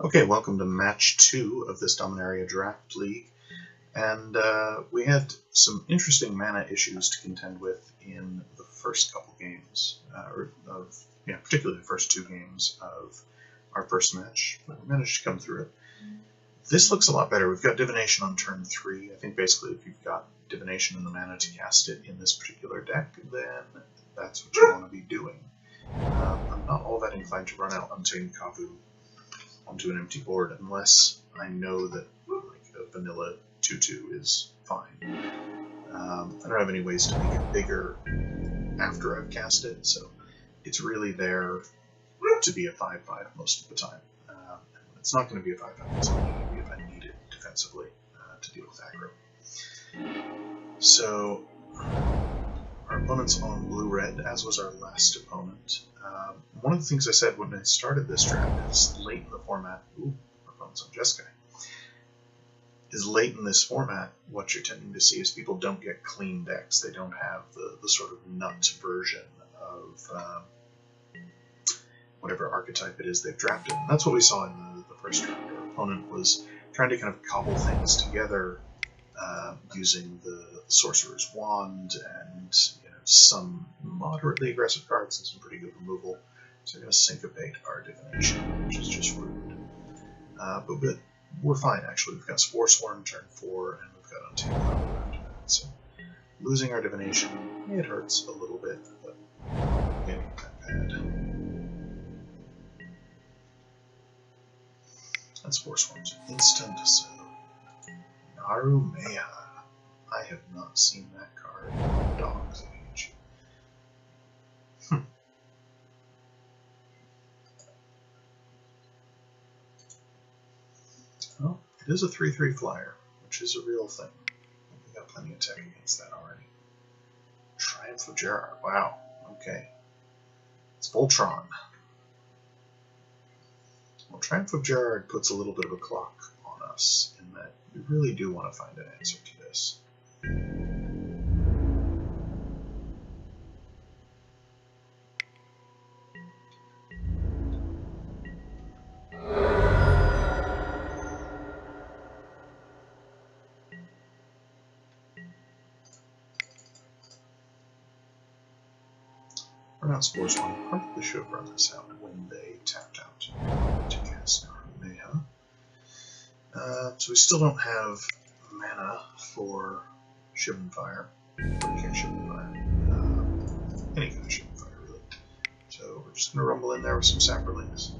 Okay, welcome to match 2 of this Dominaria Draft League, and we had some interesting mana issues to contend with in the first couple games, particularly the first 2 games of our first match, but we managed to come through it. This looks a lot better. We've got Divination on turn 3. I think basically if you've got Divination and the mana to cast it in this particular deck, then that's what you want to be doing. I'm not all that inclined to run out Untamed Kavu onto an empty board unless I know that like a vanilla 2/2 is fine. I don't have any ways to make it bigger after I've cast it, so it's really there to be a 5/5 most of the time. And when it's not going to be a 5/5, it's only going to be if I need it defensively to deal with aggro. So our opponent's on blue-red, as was our last opponent. One of the things I said when I started this draft is late in the format. Ooh, our opponent's on Jeskai. Is late in this format, what you're tending to see is people don't get clean decks. They don't have the sort of nut version of whatever archetype it is they've drafted. And that's what we saw in the first round. Our opponent was trying to kind of cobble things together using the Sorcerer's Wand and some moderately aggressive cards and some pretty good removal. So we're going to syncopate our Divination, which is just rude. But we're fine, actually. We've got Sporesworn turn 4, and we've got Untamed Kavu after that. So losing our Divination, it hurts a little bit, but it ain't that bad. And Sporesworn's instant, so Narumeha. I have not seen that card in Dog's Age. Well, it is a 3/3 flyer, which is a real thing. We've got plenty of tech against that already. Triumph of Gerard. Wow. Okay. It's Voltron. Well, Triumph of Gerard puts a little bit of a clock on us in that we really do want to find an answer to this. Run out Sporesworn. Probably should have run this out when they tapped out to cast Narumeha. So we still don't have mana for Shivan Fire. Any kind of Shivan Fire, really. So we're just going to rumble in there with some Saprolings.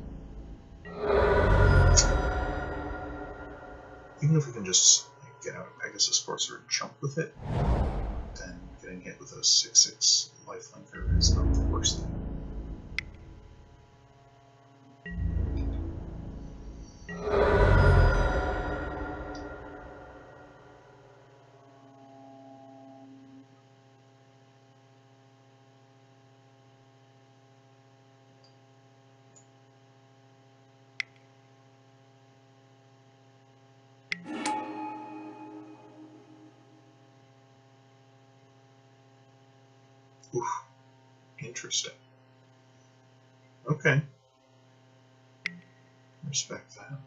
Even if we can just get out of Pegasus Courser and jump with it, then getting hit with a 6/6 lifelinker is not the worst thing. Oof. Interesting. Okay. Respect that.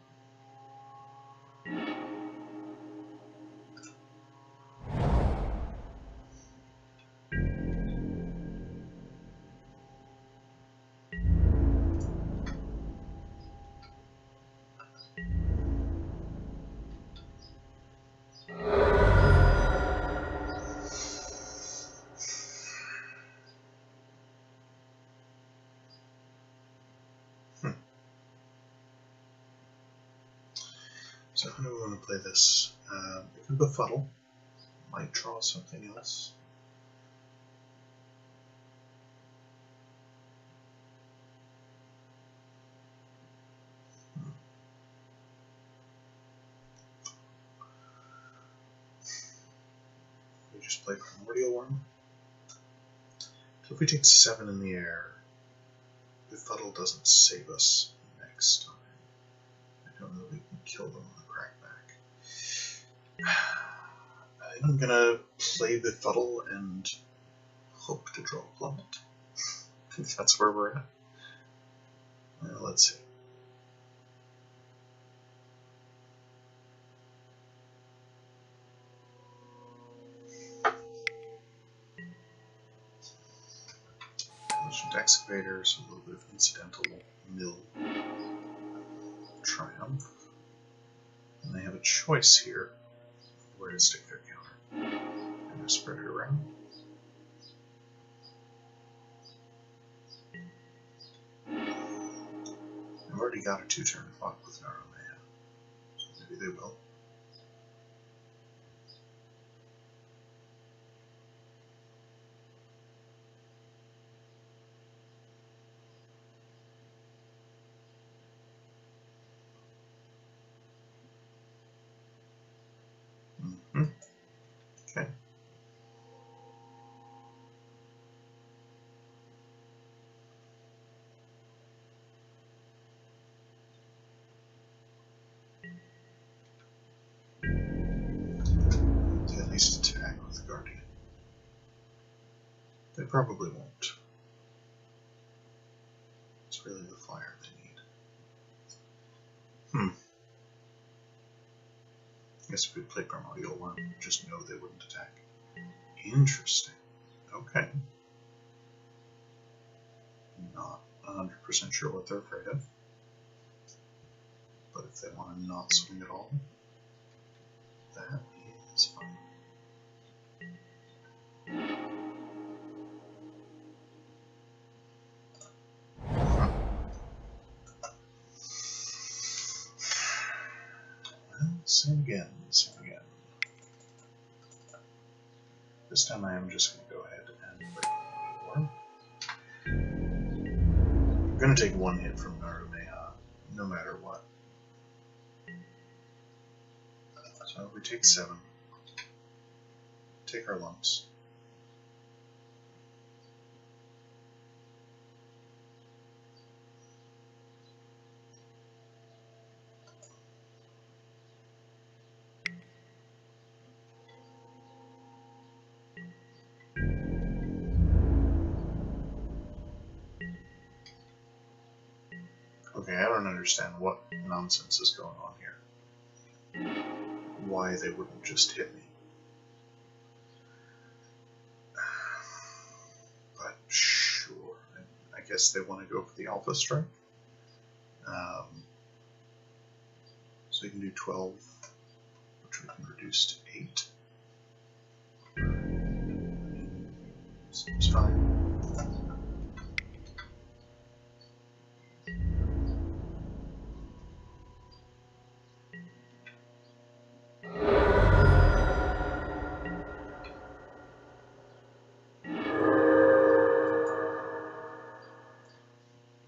So how do we want to play this? We can befuddle. Might draw something else. We just play Primordial Worm. So if we take 7 in the air, befuddle doesn't save us next time. I don't know that we can kill them on the crackback. I'm gonna play Befuddle and hope to draw Plummet. I think that's where we're at. Let's see. Ancient excavators, a little bit of incidental mill triumph. And they have a choice here where to stick their counter. I'm going to spread it around. I've already got a 2-turn clock with Dominaria, so maybe they will. Okay. They at least attack with the Guardian. They probably won't. It's really the flyer they need. I guess if we played Primordial 1, we'd just know they wouldn't attack. Interesting. Okay. Not 100% sure what they're afraid of. But if they want to not swing at all, that is fine. Well, same again, same again. This time I am just going to go ahead and break 4. I'm going to take 1 hit from Dominaria, no matter what. So we take 7. Take our lumps. Okay, I don't understand what nonsense is going on here. Why they wouldn't just hit me. But sure, I guess they want to go for the Alpha Strike. So you can do 12, which we can reduce to 8. Seems fine.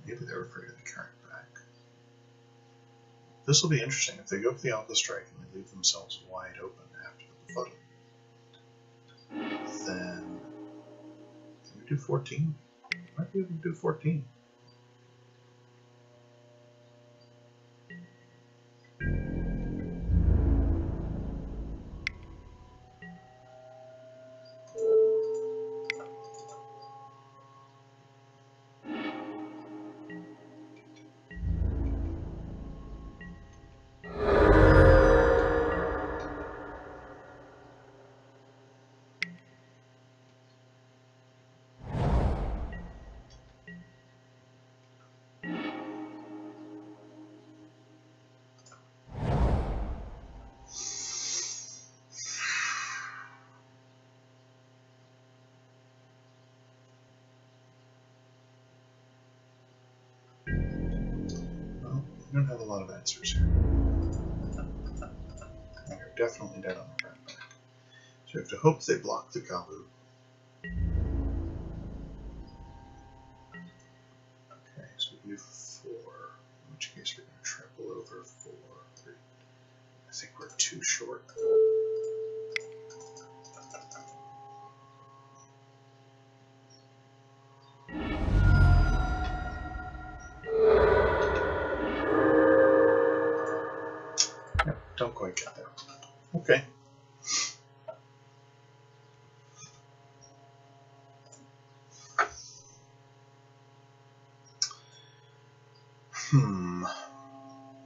Maybe they're afraid of the current back. This will be interesting. If they go for the Alpha Strike and they leave themselves wide open after the befuddle, then can we do 14? Might be able to do 14. We don't have a lot of answers here. They're definitely dead on the front back. So you have to hope they block the Kabu. Okay, so we do 4, in which case we're going to triple over 4. 3. I think we're too short. Don't quite get there. Okay.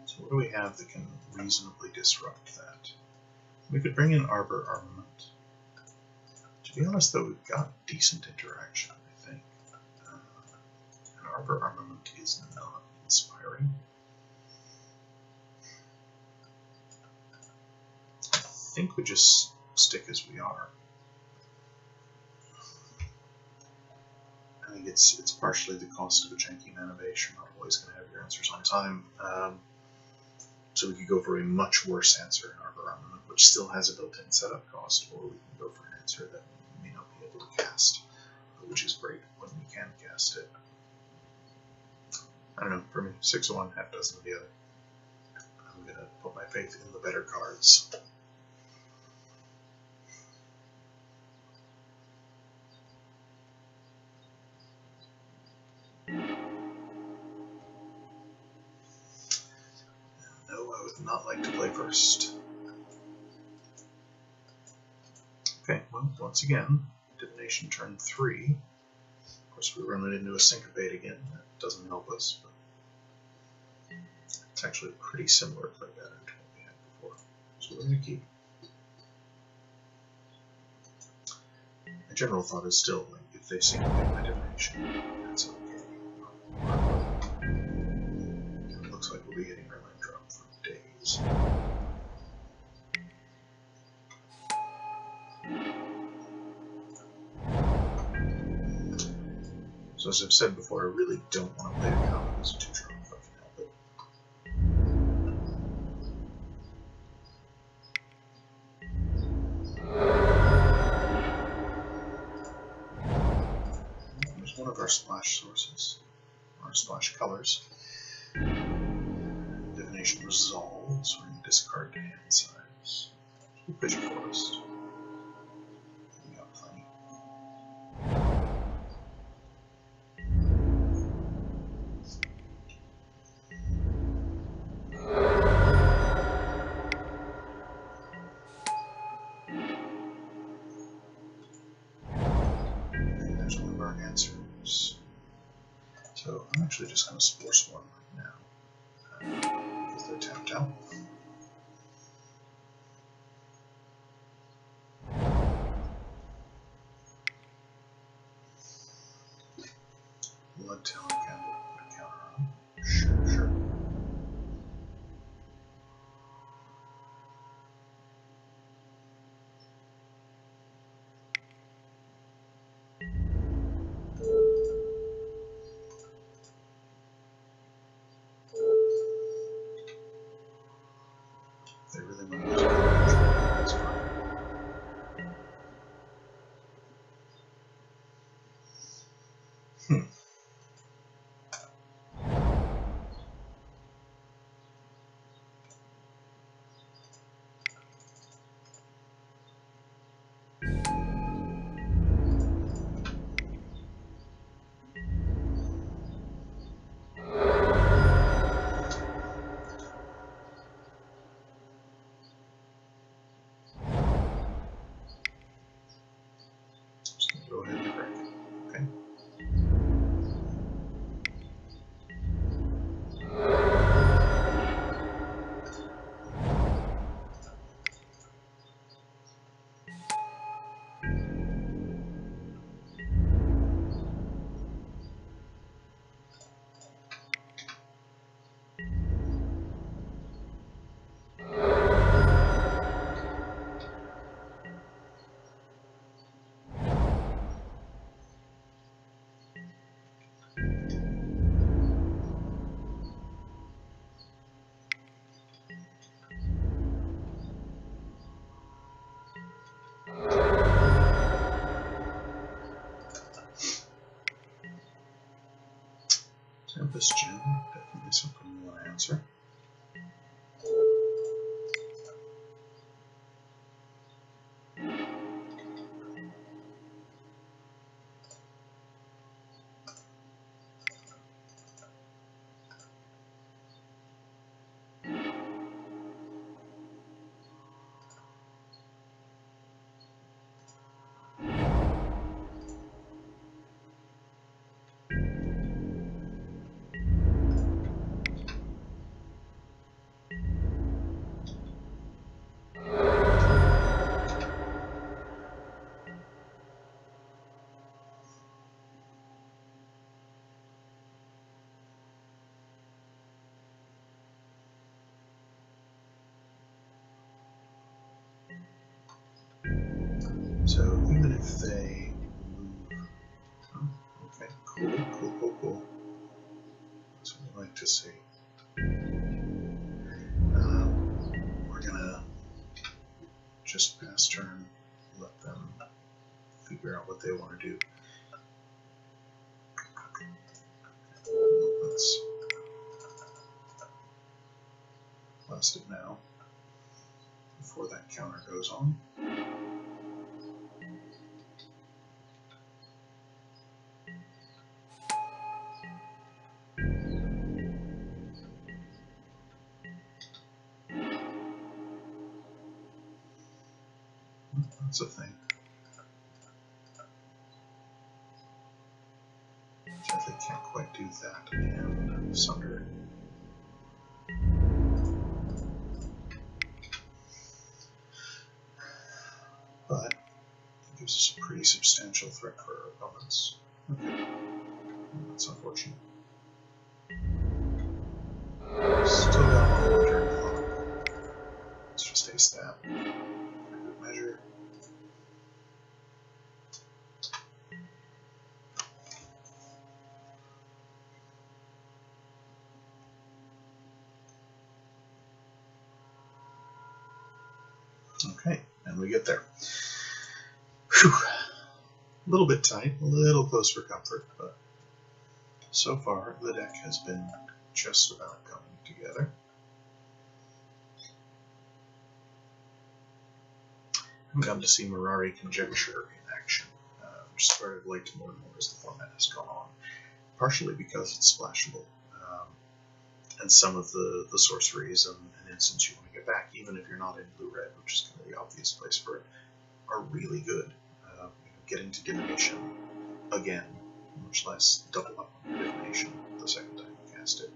So what do we have that can reasonably disrupt that? We could bring in Arbor Armament. To be honest though, we've got decent interaction, I think. Harbor armament is not inspiring. I think we just stick as we are. I think it's partially the cost of a janky mana base. You're not always going to have your answers on time. So we could go for a much worse answer in Harbor Armament, which still has a built-in setup cost, or we can go for an answer that we may not be able to cast, which is great when we can cast it. I don't know, for me, 6 of one, half dozen of the other. I'm going to put my faith in the better cards. Not like to play first. Okay, well, once again, Divination turn 3. Of course, we run it into a Syncopate again. That doesn't help us, but it's actually a pretty similar play pattern to what we had before. So we're going to keep. My general thought is still, like, if they Syncopate my Divination, that's okay. It looks like we'll be hitting our land drop for days. So as I've said before, I really don't want to play a Comet as a 2-drop if I can help it. There's one of our splash sources, or splash colors. Divination Resolve, so we're going to discard to hand size. Pitch Forest. We got plenty. And there's one of our answers. So I'm actually just going to Spore Swarm right now. Because they're tapped out. Blood Talon Candle, put a counter on. Sure. They really want to use that's fine. Go ahead and crack it. Okay. Tempest Gem, definitely something we want to answer. So even if they move, oh, okay, cool. That's what we like to see. We're gonna just pass turn, let them figure out what they want to do. Let's blast it now before that counter goes on. That's a thing. So if they can't quite do that, and Sunder. But it gives us a pretty substantial threat for our opponents. Okay. That's unfortunate. Still got one turn clock. Let's just ace that. For good measure. Okay, and we get there. Whew. A little bit tight, a little close for comfort, but so far the deck has been just about coming together. I've gotten to see Mirari Conjecture in action, which started late more and more as the format has gone on, partially because it's splashable, and some of the sorceries and instants you want to get back, even if you're not in blue-red, which is kind of the obvious place for it, are really good. Getting to divination again, much less double up on your divination the second time you cast it,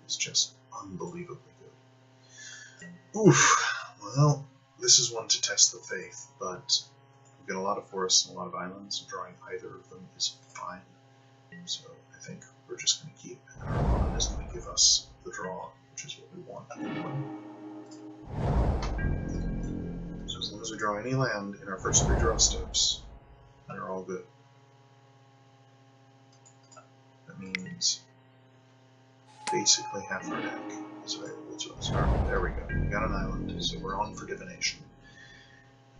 is just unbelievably good. Oof! Well, this is one to test the faith, but we get a lot of forests and a lot of islands, and drawing either of them is fine. So I think we're just going to keep, and our opponent is going to give us the draw, which is what we want anyway. So as long as we draw any land in our first 3 draw steps, they're all good. That means basically half our deck is available to us. Alright, there we go. We got an island, so we're on for divination.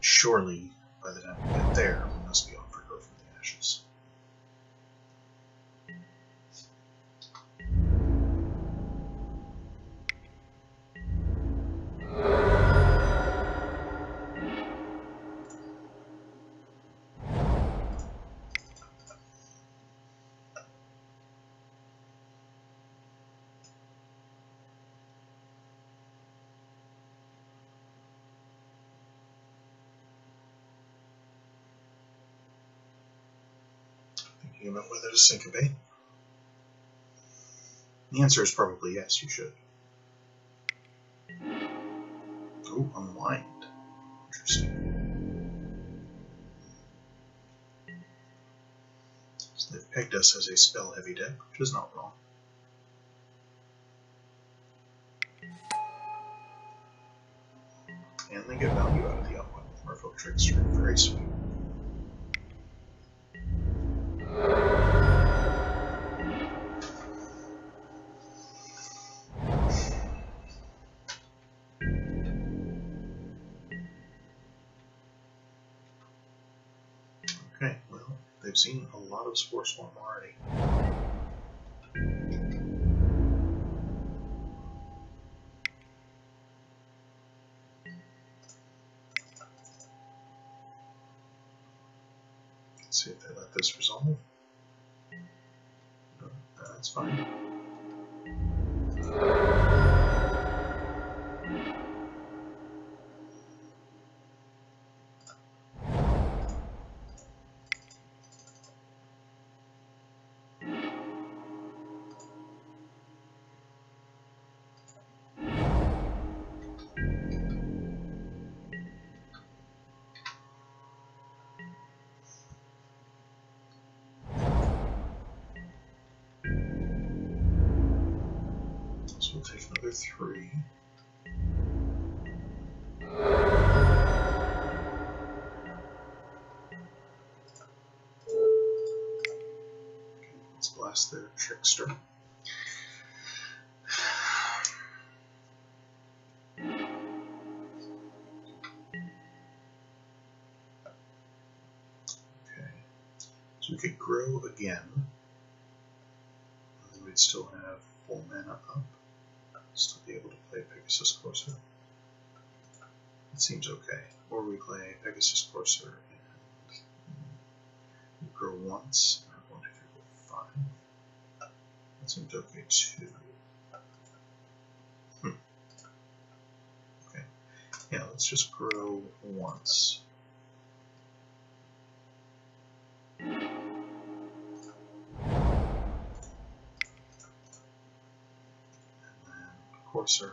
Surely, by the time we get there, we must be on for Growth from the Ashes. Thinking about whether to syncopate? The answer is probably yes, you should. Oh, unwind. Interesting. So they've pegged us as a spell-heavy deck, which is not wrong. And they get value out of the unwind with Merfolk Trickster. Very sweet. Okay, well, they've seen a lot of Spore Swarm already. Let's see if they let this resolve. No, that's fine. So we'll take another 3. class there, Trickster. So we could grow again, and then we'd still have 4 mana up, still be able to play Pegasus Courser. It seems okay. Or we play Pegasus Courser and we grow once, 1, 2, 3, 4, 5. That seems okay too. Okay, yeah, let's just grow once. Courser,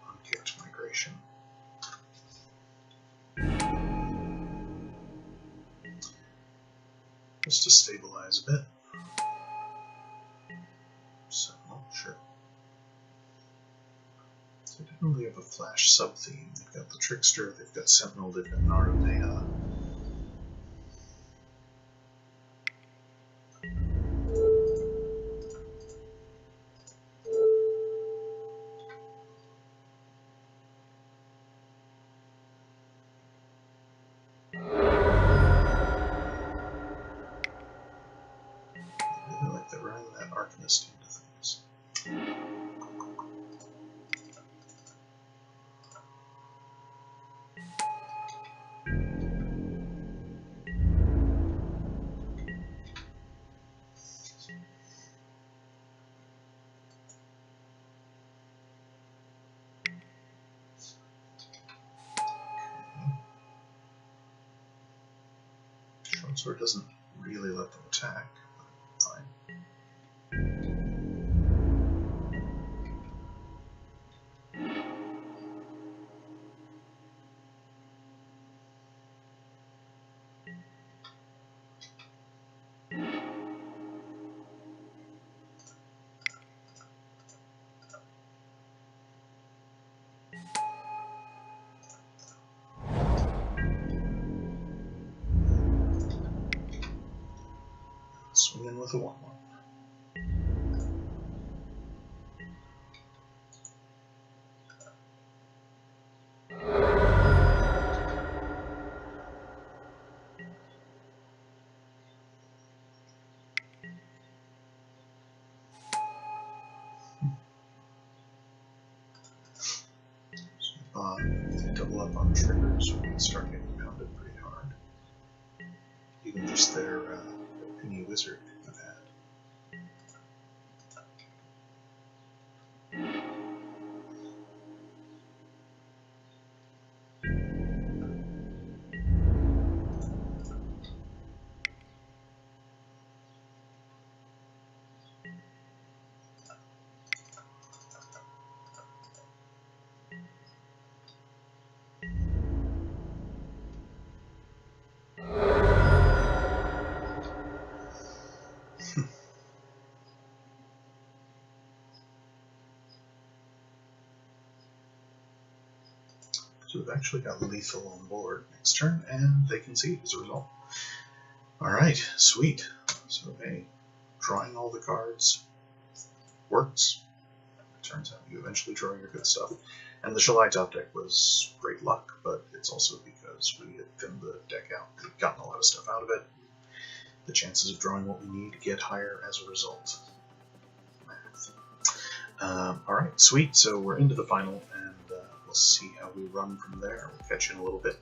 unkicked migration. Just to stabilize a bit. So, sure. So they didn't really have a Flash sub-theme. They've got the Trickster, they've got Sentinel, they've got Narumea. Arcanist into things. Short Sword doesn't really let them attack, but fine. Swing in with a 1/1. If they double up on triggers, we can start getting pounded pretty hard. Even just their Penny Wizard could have had. So we've actually got lethal on board next turn, and they concede as a result. Alright, sweet. So, hey, drawing all the cards works. It turns out you eventually draw your good stuff. And the Shalai top deck was great luck, but it's also because we had thinned the deck out. We've gotten a lot of stuff out of it. The chances of drawing what we need get higher as a result. Alright, sweet. So we're into the final, and we'll see how we run from there. We'll catch you in a little bit.